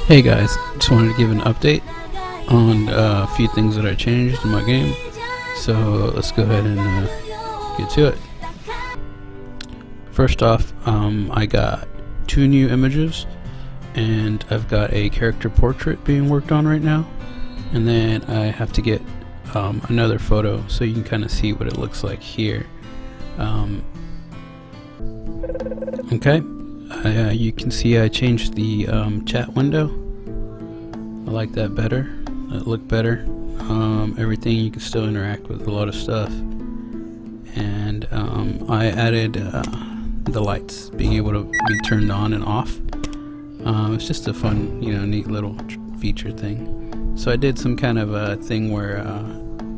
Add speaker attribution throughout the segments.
Speaker 1: Hey guys, just wanted to give an update on a few things that I changed in my game. So let's go ahead and get to it. First off, I got 2 new images, and I've got a character portrait being worked on right now, and then I have to get another photo so you can kind of see what it looks like here. Okay. You can see I changed the chat window. I like that better. It looked better. Everything, you can still interact with a lot of stuff. And I added the lights being able to be turned on and off. It's just a fun, neat little feature thing. So I did some kind of a thing where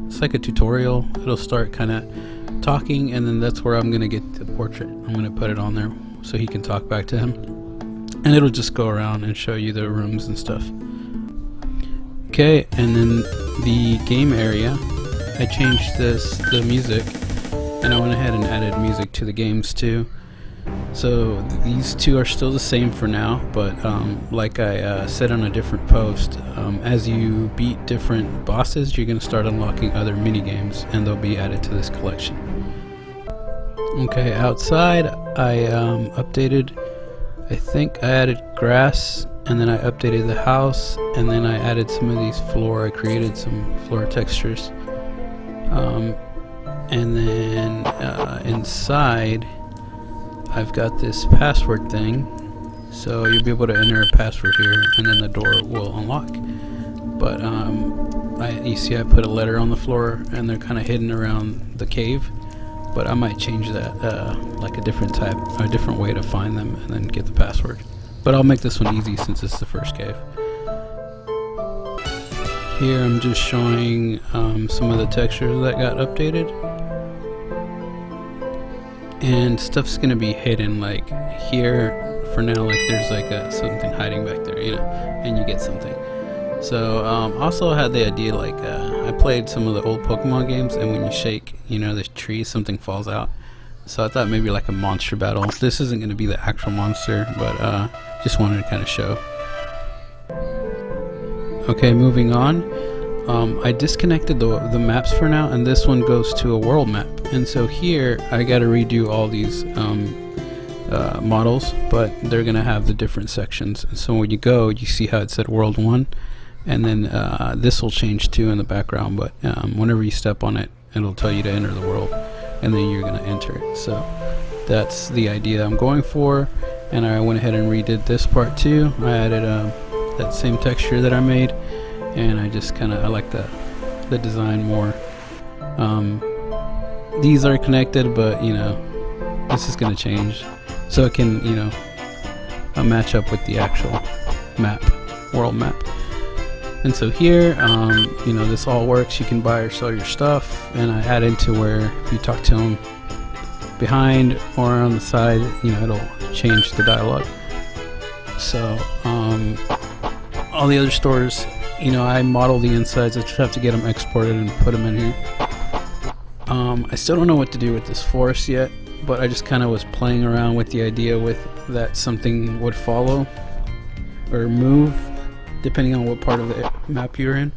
Speaker 1: it's like a tutorial. It'll start kind of talking, and then that's where I'm gonna get the portrait. I'm gonna put it on there so he can talk back to him, and it'll just go around and show you the rooms and stuff. Okay, and then the game area, I changed the music, and I went ahead and added music to the games too. So these two are still the same for now, but like I said on a different post, as you beat different bosses, you're gonna start unlocking other mini games, and they'll be added to this collection. Okay, outside I updated, I think I added grass, and then I updated the house, and then I added some of these floor, I created some floor textures. And then inside I've got this password thing, so you'll be able to enter a password here, and then the door will unlock. But you see I put a letter on the floor, and they're kind of hidden around the cave. But I might change that like a different way to find them and then get the password. But I'll make this one easy since it's the first cave. Here I'm just showing some of the textures that got updated. And stuff's gonna be hidden, like here for now, like there's like something hiding back there, and you get something. So also had the idea, like I played some of the old Pokemon games, and when you shake, the tree, something falls out. So I thought maybe like a monster battle. This isn't going to be the actual monster, but just wanted to kind of show. Okay, moving on. I disconnected the maps for now, and this one goes to a world map. And so here I got to redo all these models, but they're going to have the different sections. And so when you go, you see how it said World 1. And then this will change too in the background, but whenever you step on it, it'll tell you to enter the world, and then you're going to enter it. So that's the idea I'm going for, and I went ahead and redid this part too. I added that same texture that I made, and I just I like the design more. These are connected, but this is going to change, so it can match up with the actual map, world map. And so here, this all works. You can buy or sell your stuff, and I added to where if you talk to them behind or on the side, it'll change the dialogue. So all the other stores, I model the insides. I just have to get them exported and put them in here. I still don't know what to do with this forest yet, but I just kind of was playing around with the idea with that something would follow or move depending on what part of the map you're in.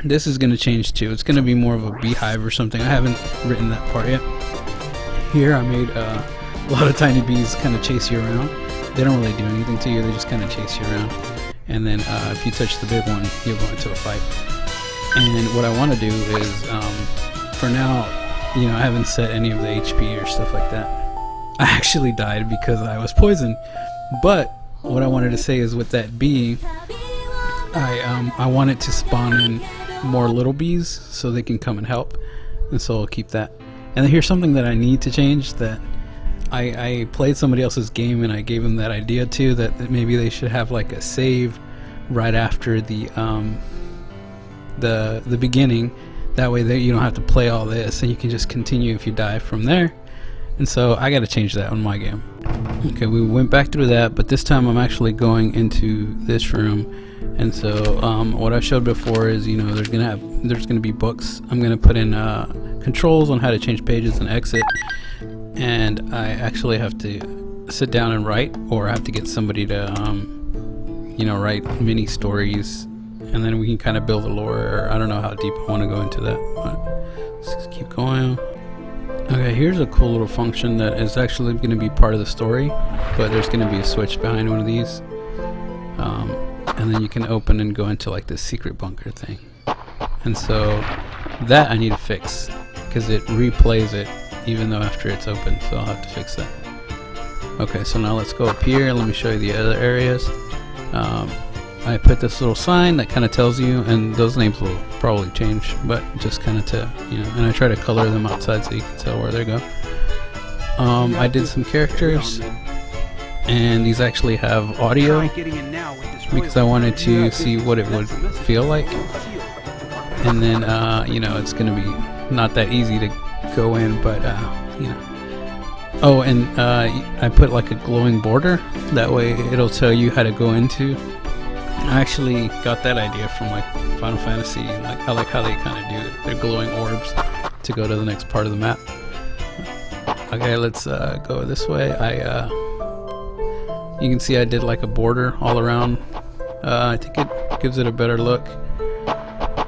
Speaker 1: This is going to change too. It's going to be more of a beehive or something. I haven't written that part yet. Here I made a lot of tiny bees kind of chase you around. They don't really do anything to you, they just kind of chase you around. And then if you touch the big one, you'll go into a fight. And what I want to do is, for now, I haven't set any of the HP or stuff like that. I actually died because I was poisoned. But what I wanted to say is, with that bee, I want it to spawn in more little bees so they can come and help, and so I'll keep that. And here's something that I need to change, that I played somebody else's game, and I gave them that idea too, that maybe they should have like a save right after the beginning. That way you don't have to play all this, and you can just continue if you die from there. And so I got to change that on my game. Okay, we went back through that, but this time I'm actually going into this room. And so what I showed before is, there's gonna be books. I'm gonna put in controls on how to change pages and exit, and I actually have to sit down and write, or I have to get somebody to you know, write mini stories, and then we can kind of build a lore. Or I don't know how deep I want to go into that, but let's just keep going. Okay, here's a cool little function that is actually going to be part of the story, but there's going to be a switch behind one of these, and then you can open and go into like this secret bunker thing. And so that I need to fix because it replays it even though after it's open, so I'll have to fix that. Okay, so now let's go up here and let me show you the other areas. I put this little sign that kind of tells you, and those names will probably change, but just kind of to, you know, and I try to color them outside so you can tell where they go. I did some characters, and these actually have audio because I wanted to see what it would feel like. And then, you know, it's going to be not that easy to go in, but, you know. Oh, and I put like a glowing border. That way it'll tell you how to go into. I actually got that idea from like Final Fantasy, and like I like how they kind of do their glowing orbs to go to the next part of the map. Okay, let's go this way. You can see I did like a border all around. I think it gives it a better look.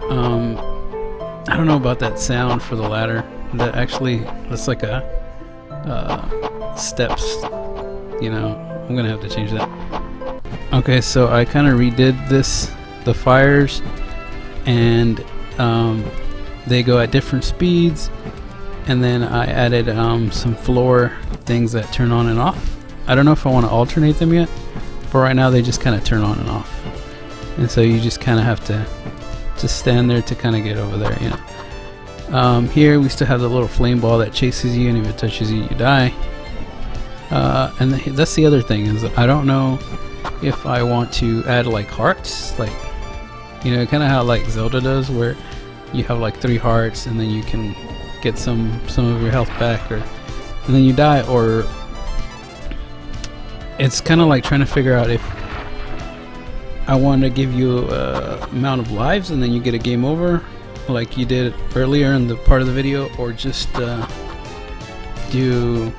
Speaker 1: I don't know about that sound for the ladder. That's like a steps, you know. I'm gonna have to change that. Okay, so I kind of redid the fires, and they go at different speeds, and then I added some floor things that turn on and off. I don't know if I want to alternate them yet, but right now they just kind of turn on and off, and so you just kind of have to just stand there to kind of get over there, you know. Here we still have the little flame ball that chases you, and if it touches you, you die. And that's the other thing, is I don't know if I want to add like hearts, like, you know, kind of how like Zelda does, where you have like 3 hearts and then you can get some of your health back, and then you die. Or it's kind of like trying to figure out if I want to give you amount of lives and then you get a game over like you did earlier in the part of the video, or just do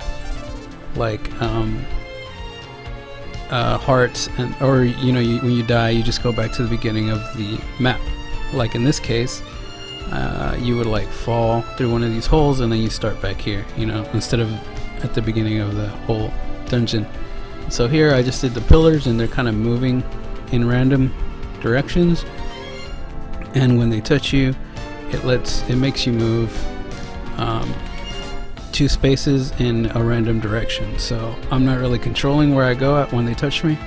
Speaker 1: like hearts, or you know, when you die you just go back to the beginning of the map. Like in this case, you would like fall through one of these holes and then you start back here, you know, instead of at the beginning of the whole dungeon. So here I just did the pillars, and they're kind of moving in random directions, and when they touch you, it makes you move 2 spaces in a random direction. So I'm not really controlling where I go at when they touch me,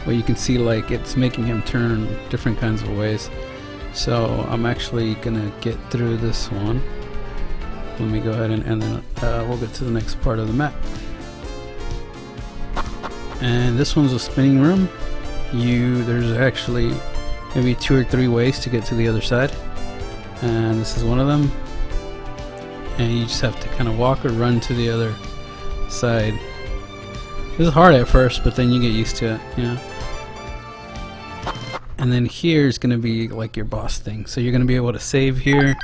Speaker 1: but you can see like it's making him turn different kinds of ways. So I'm actually gonna get through this one. Let me go ahead and then we'll get to the next part of the map. And this one's a spinning room. There's actually maybe 2 or 3 ways to get to the other side, and this is one of them. And you just have to kind of walk or run to the other side. This is hard at first, but then you get used to it, you know. And then here is going to be like your boss thing. So you're going to be able to save here,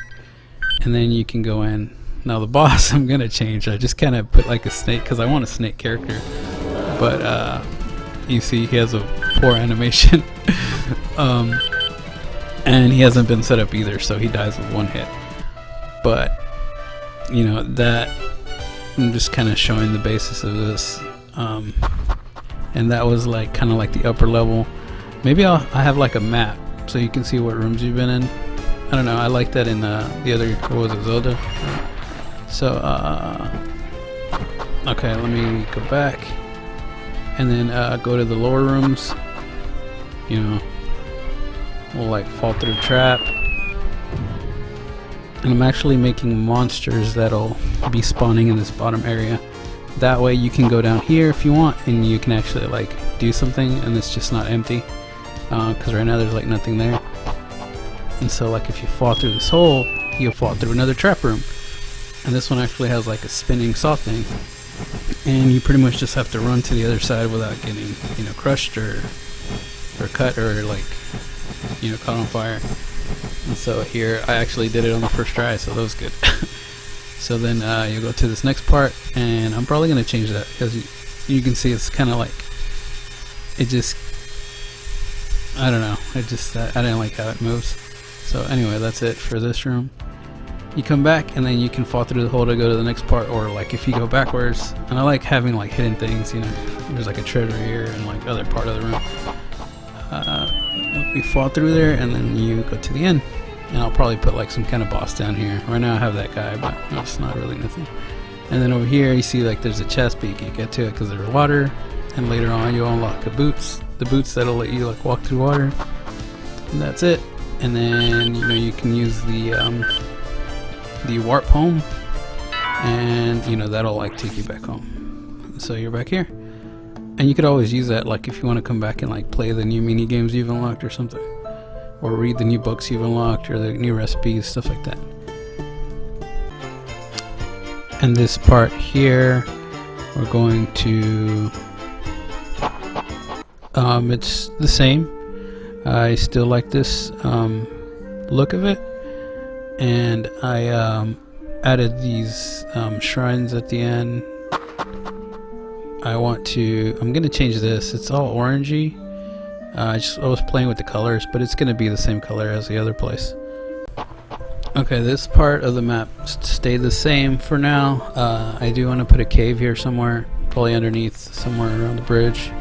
Speaker 1: and then you can go in. Now the boss I'm going to change. I just kind of put like a snake because I want a snake character. But you see he has a poor animation. And he hasn't been set up either, so he dies with 1 hit. But you know, that I'm just kind of showing the basis of this, and that was like kind of like the upper level. Maybe I have like a map so you can see what rooms you've been in. I don't know, I like that in the other, what was it, Zelda? So okay, let me go back and then go to the lower rooms. You know, we'll like fall through a trap. And I'm actually making monsters that'll be spawning in this bottom area. That way you can go down here if you want, and you can actually like do something, and it's just not empty. Because right now there's like nothing there. And so like if you fall through this hole, you'll fall through another trap room. And this one actually has like a spinning saw thing. And you pretty much just have to run to the other side without getting, you know, crushed or cut or like, you know, caught on fire. And so here I actually did it on the first try, so that was good. So then you go to this next part, and I'm probably going to change that because you can see it's kind of like, it just, I don't know. I didn't like how it moves. So anyway, that's it for this room. You come back and then you can fall through the hole to go to the next part, or like if you go backwards. And I like having like hidden things, you know. There's like a treasure here and like other part of the room. You fall through there and then you go to the end. And I'll probably put like some kind of boss down here. Right now I have that guy, but it's not really nothing. And then over here you see like there's a chest, but you can't get to it because there's water. And later on you'll unlock the boots that'll let you like walk through water. And that's it. And then you know you can use the warp home, and you know that'll like take you back home. So you're back here, and you could always use that like if you want to come back and like play the new mini games you've unlocked or something, or read the new books you've unlocked or the new recipes, stuff like that. And this part here we're going to it's the same. I still like this look of it, and I added these shrines at the end. I'm gonna change this. It's all orangey. I was playing with the colors, but it's gonna be the same color as the other place. Okay, this part of the map stayed the same for now. I do want to put a cave here somewhere, probably underneath, somewhere around the bridge.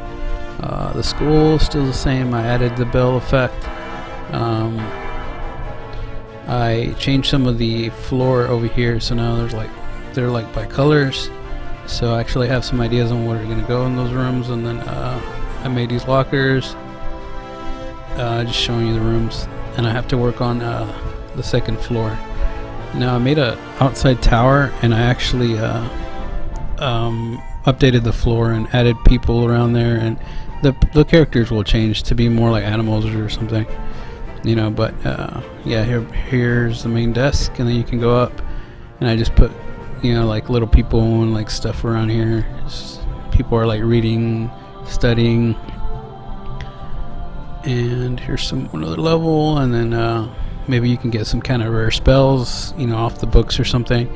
Speaker 1: The school is still the same. I added the bell effect. I changed some of the floor over here, so now they're like by colors. So I actually have some ideas on where we're gonna go in those rooms, and then I made these lockers. Just showing you the rooms, and I have to work on the second floor. Now I made a outside tower, and I actually updated the floor and added people around there, and the characters will change to be more like animals or something, you know. But yeah, here's the main desk, and then you can go up, and I just put, you know, like little people and like stuff around here. People are like reading, studying. And here's another level, and then maybe you can get some kind of rare spells, you know, off the books or something.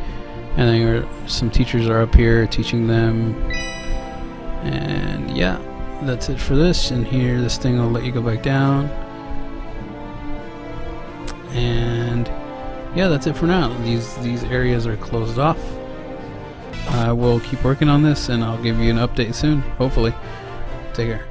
Speaker 1: And then some teachers are up here teaching them. And yeah, that's it for this. And here, this thing will let you go back down. And yeah, that's it for now. These areas are closed off. I will keep working on this, and I'll give you an update soon, hopefully. Take care.